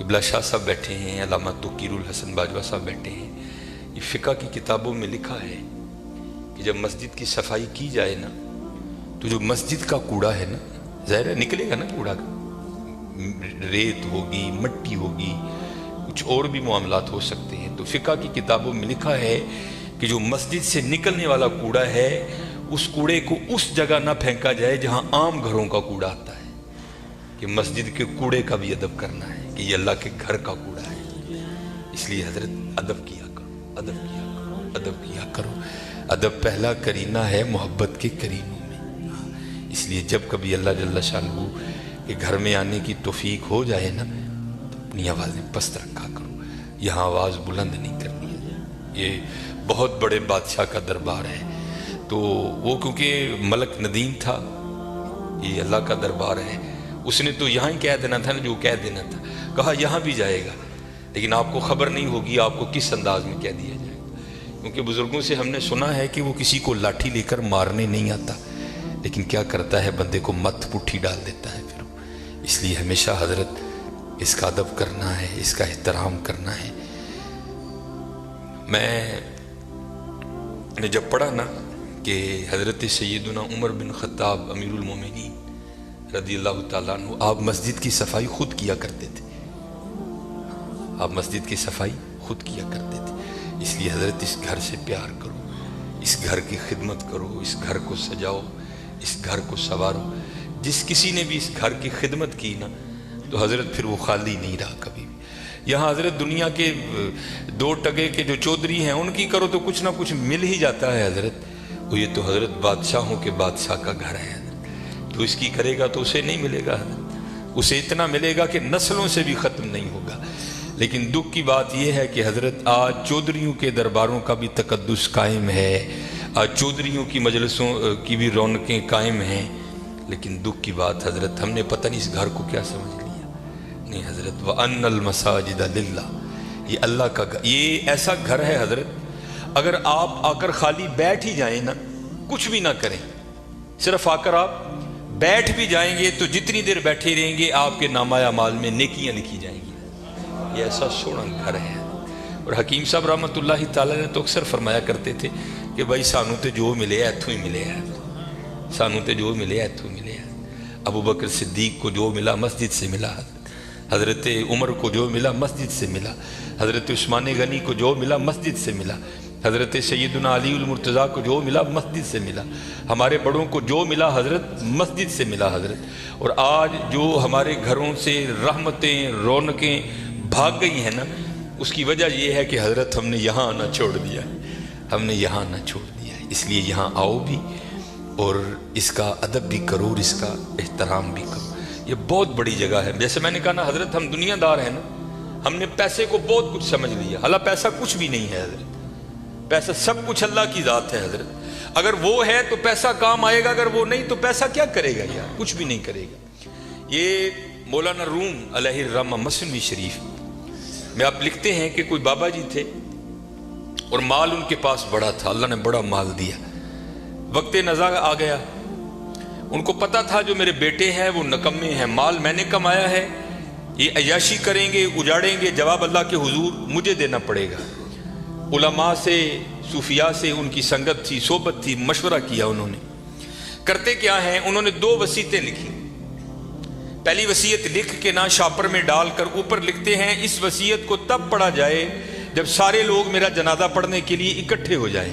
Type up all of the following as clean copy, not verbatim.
قبلہ شاہ صاحب بیٹھے ہیں، علامہ تقیر الحسن باجوہ صاحب بیٹھے ہیں. یہ فقہ کی کتابوں میں لکھا ہے کہ جب مسجد کی صفائی کی جائے نا تو جو مسجد کا کوڑا ہے نا، ظاہر ہے نکلے گا نا کوڑا کا، ریت ہوگی، مٹی ہوگی، کچھ اور بھی معاملات ہو سکتے ہیں. تو فقہ کی کتابوں میں لکھا ہے کہ جو مسجد سے نکلنے والا کوڑا ہے اس کوڑے کو اس جگہ نہ پھینکا جائے جہاں عام گھروں کا کوڑا آتا ہے، کہ مسجد کے کوڑے کا بھی ادب کرنا ہے کہ یہ اللہ کے گھر کا کوڑا ہے. اس لیے حضرت ادب کیا کرو، ادب کیا کرو، ادب کیا کرو. ادب پہلا کرینہ ہے محبت کے کرینوں میں. اس لیے جب کبھی اللہ جل شانہ کے گھر میں آنے کی توفیق ہو جائے نا تو اپنی آوازیں پست رکھا کرو، یہاں آواز بلند نہیں کرنی ہے. یہ بہت بڑے بادشاہ کا دربار ہے، تو وہ کیونکہ ملک ندیم تھا، یہ اللہ کا دربار ہے، اس نے تو یہاں ہی کہہ دینا تھا نا جو کہہ دینا تھا. کہا یہاں بھی جائے گا لیکن آپ کو خبر نہیں ہوگی آپ کو کس انداز میں کہہ دیا جائے گا. کیونکہ بزرگوں سے ہم نے سنا ہے کہ وہ کسی کو لاٹھی لے کر مارنے نہیں آتا، لیکن کیا کرتا ہے بندے کو مت پٹھی ڈال دیتا ہے پھر. اس لیے ہمیشہ حضرت اس کا ادب کرنا ہے، اس کا احترام کرنا ہے. میں نے جب پڑھا نا کہ حضرت سیدنا عمر بن خطاب امیر المومنین رضی اللہ تعالیٰ عنہ آپ مسجد کی صفائی خود کیا کرتے تھے، آپ مسجد کی صفائی خود کیا کرتے تھے. اس لیے حضرت اس گھر سے پیار کرو، اس گھر کی خدمت کرو، اس گھر کو سجاؤ، اس گھر کو سنوارو. جس کسی نے بھی اس گھر کی خدمت کی نا تو حضرت پھر وہ خالی نہیں رہا کبھی بھی. یہاں حضرت دنیا کے دو ٹگے کے جو چودھری ہیں ان کی کرو تو کچھ نہ کچھ مل ہی جاتا ہے حضرت. وہ یہ تو حضرت بادشاہوں کے بادشاہ کا گھر ہے حضرت، تو اس کی کرے گا تو اسے نہیں ملے گا حضرت، اسے اتنا ملے گا کہ نسلوں سے بھی ختم نہیں ہوگا. لیکن دکھ کی بات یہ ہے کہ حضرت آج چودھریوں کے درباروں کا بھی تقدس قائم ہے، آج چودھریوں کی مجلسوں کی بھی رونقیں قائم ہیں. لیکن دکھ کی بات حضرت ہم نے پتہ نہیں اس گھر کو کیا سمجھ لیا. نہیں حضرت وَأَنَّ الْمَسَاجِدَ لِلَّهِ، یہ اللہ کا گھر، یہ ایسا گھر ہے حضرت اگر آپ آ کر خالی بیٹھ ہی جائیں نا، کچھ بھی نہ کریں، صرف آ کر آپ بیٹھ بھی جائیں گے تو جتنی دیر بیٹھے رہیں گے آپ کے نامہ اعمال میں نیکیاں لکھی جائیں گی. یہ ایسا سونا گھر ہے. اور حکیم صاحب رحمۃ اللہ تعالیٰ نے تو اکثر فرمایا کرتے تھے کہ بھائی سانو تے جو ملے ایتھوں ہی ملے ہے، سانو تے جو ملے ایتھوں ملے ہے. ابو بکر صدیق کو جو ملا مسجد سے ملا، حضرت عمر کو جو ملا مسجد سے ملا، حضرت عثمان غنی کو جو ملا مسجد سے ملا، حضرت سیدنا علی المرتضیٰ کو جو ملا مسجد سے ملا، ہمارے بڑوں کو جو ملا حضرت مسجد سے ملا حضرت. اور آج جو ہمارے گھروں سے رحمتیں رونقیں بھاگ گئی ہیں نا، اس کی وجہ یہ ہے کہ حضرت ہم نے یہاں آنا چھوڑ دیا ہے، ہم نے یہاں آنا چھوڑ دیا ہے. اس لیے یہاں آؤ بھی اور اس کا ادب بھی کرو اور اس کا احترام بھی کرو. یہ بہت بڑی جگہ ہے. جیسے میں نے کہا نا حضرت ہم دنیا دار ہیں نا، ہم نے پیسے کو بہت کچھ سمجھ لیا. حالانکہ پیسہ کچھ بھی نہیں ہے حضرت، پیسہ سب کچھ اللہ کی ذات ہے حضرت. اگر وہ ہے تو پیسہ کام آئے گا، اگر وہ نہیں تو پیسہ کیا کرے گا یار، کچھ بھی نہیں کرے گا. یہ مولانا روم علیہ الرحمہ مثنوی شریف میں آپ لکھتے ہیں کہ کوئی بابا جی تھے اور مال ان کے پاس بڑا تھا، اللہ نے بڑا مال دیا. وقت نزاع آ گیا، ان کو پتا تھا جو میرے بیٹے ہیں وہ نکمے ہیں، مال میں نے کمایا ہے، یہ عیاشی کریں گے اجاڑیں گے، جواب اللہ کے حضور مجھے دینا پڑے گا. علماء سے صوفیاء سے ان کی سنگت تھی، صحبت تھی، مشورہ کیا. انہوں نے کرتے کیا ہیں، انہوں نے 2 وصیتیں لکھی. پہلی وصیت لکھ کے نا شاپر میں ڈال کر اوپر لکھتے ہیں اس وصیت کو تب پڑھا جائے جب سارے لوگ میرا جنازہ پڑھنے کے لیے اکٹھے ہو جائیں.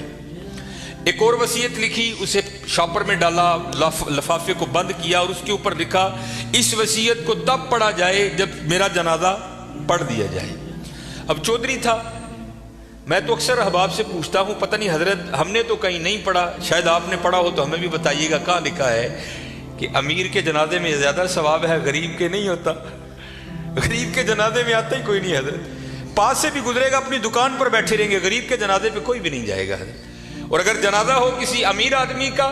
ایک اور وصیت لکھی، اسے شاپر میں ڈالا، لفافے کو بند کیا اور اس کے اوپر لکھا اس وصیت کو تب پڑھا جائے جب میرا جنازہ پڑھ دیا جائے. اب چودھری تھا، میں تو اکثر احباب سے پوچھتا ہوں پتہ نہیں حضرت ہم نے تو کہیں نہیں پڑھا، شاید آپ نے پڑھا ہو تو ہمیں بھی بتائیے گا کہاں لکھا ہے کہ امیر کے جنازے میں زیادہ ثواب ہے، غریب کے نہیں ہوتا. غریب کے جنازے میں آتا ہی کوئی نہیں حضرت، پاس سے بھی گزرے گا اپنی دکان پر بیٹھے رہیں گے، غریب کے جنازے پہ کوئی بھی نہیں جائے گا حضرت. اور اگر جنازہ ہو کسی امیر آدمی کا،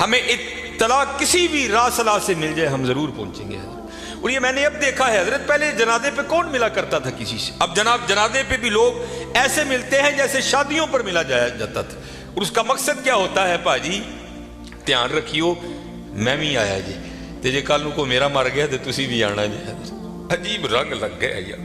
ہمیں اطلاع کسی بھی راہ صلاح سے مل جائے ہم ضرور پہنچیں گے حضرت. اور یہ میں نے اب دیکھا ہے حضرت، پہلے جنازے پہ کون ملا کرتا تھا کسی سے، اب جناب جنازے پہ بھی لوگ ایسے ملتے ہیں جیسے شادیوں پر ملا جاتا تھا. اور اس کا مقصد کیا ہوتا ہے، پاجی دھیان رکھیو میں بھی آیا جی تے جے کل کو میرا مر گیا تو تسی بھی آنا جی. عجیب رنگ لگ گیا یار.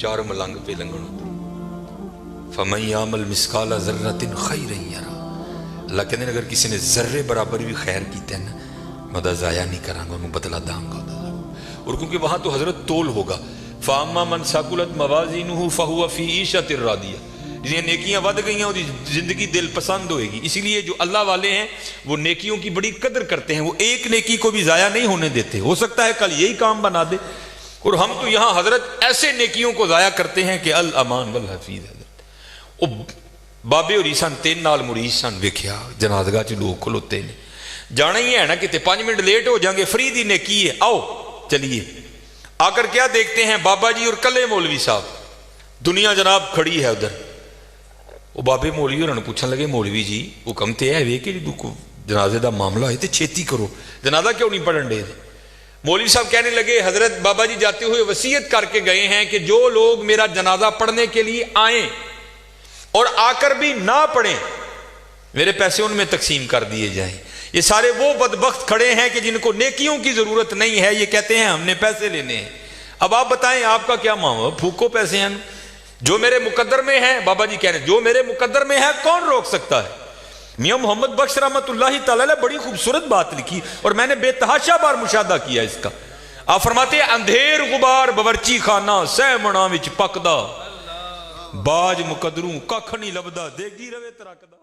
4 ملنگ پہ لنگن ہوتا فَمَن يَعْمَلْ مِثْقَالَ ذَرَّةٍ خَيْرًا يَرَهُ۔ اللہ کہتے ہیں اگر کسی نے ذرے برابر بھی خیر کیتا ہے نا میں دا ضائع نہیں کراں گا، میں بدلہ داں گا۔ اور کیونکہ وہاں تو حضرت تول ہوگا فَأَمَّا مَنْ ثَقُلَتْ مَوَازِينُهُ فَهُوَ فِي عِيشَةٍ رَاضِيَةٍ، جنہیں نیکیاں ود گئی ہیں اور زندگی دل پسند ہوئے گی۔ اسی لیے جو اللہ والے ہیں وہ نیکیوں کی بڑی قدر کرتے ہیں، وہ ایک نیکی کو بھی ضائع نہیں ہونے دیتے، ہو سکتا ہے کل یہی کام بنا دے۔ اور ہم تو یہاں حضرت ایسے نیکیوں کو ضائع کرتے ہیں کہ الامان والحفیظ۔ حضرت بابے اور عیسان 3 نال مرید سن، ویکھیا جنازگاہ چ لوگ کھلوتے نے، جانا ہی ہے نا کتے 5 منٹ لیٹ ہو جائیں گے، فری دی نیکی ہے، آؤ چلیے۔ آ کر کیا دیکھتے ہیں بابا جی اور کلے مولوی صاحب، دنیا جناب کھڑی ہے ادھر۔ وہ بابے مولوی انہوں نے پوچھنے لگے مولوی جی حکم تے ہے وے کہ جنازے دا معاملہ ہے تے چھیتی کرو، جنازہ کیوں نہیں پڑھن دے؟ مولوی صاحب کہنے لگے حضرت بابا جی جاتے ہوئے وصیت کر کے گئے ہیں کہ جو لوگ میرا جنازہ پڑھنے کے لیے آئیں اور آ کر بھی نہ پڑھیں میرے پیسے ان میں تقسیم کر دیے جائیں۔ یہ سارے وہ بدبخت کھڑے ہیں کہ جن کو نیکیوں کی ضرورت نہیں ہے، یہ کہتے ہیں ہم نے پیسے لینے ہیں۔ اب آپ بتائیں آپ کا کیا معاملہ؟ پھوکو پیسے ہیں، جو میرے مقدر میں ہے، بابا جی کہہ رہے ہیں جو میرے مقدر میں ہے کون روک سکتا ہے؟ میاں محمد بخش رحمت اللہ تعالی بڑی خوبصورت بات لکھی اور میں نے بے تحاشا بار مشاہدہ کیا اس کا۔ آپ فرماتے ہیں اندھیر غبار باورچی خانہ سہ منا وچ پکدا، باج مقدروں ککھ نہیں لبدا، دیگی روے ترکدا۔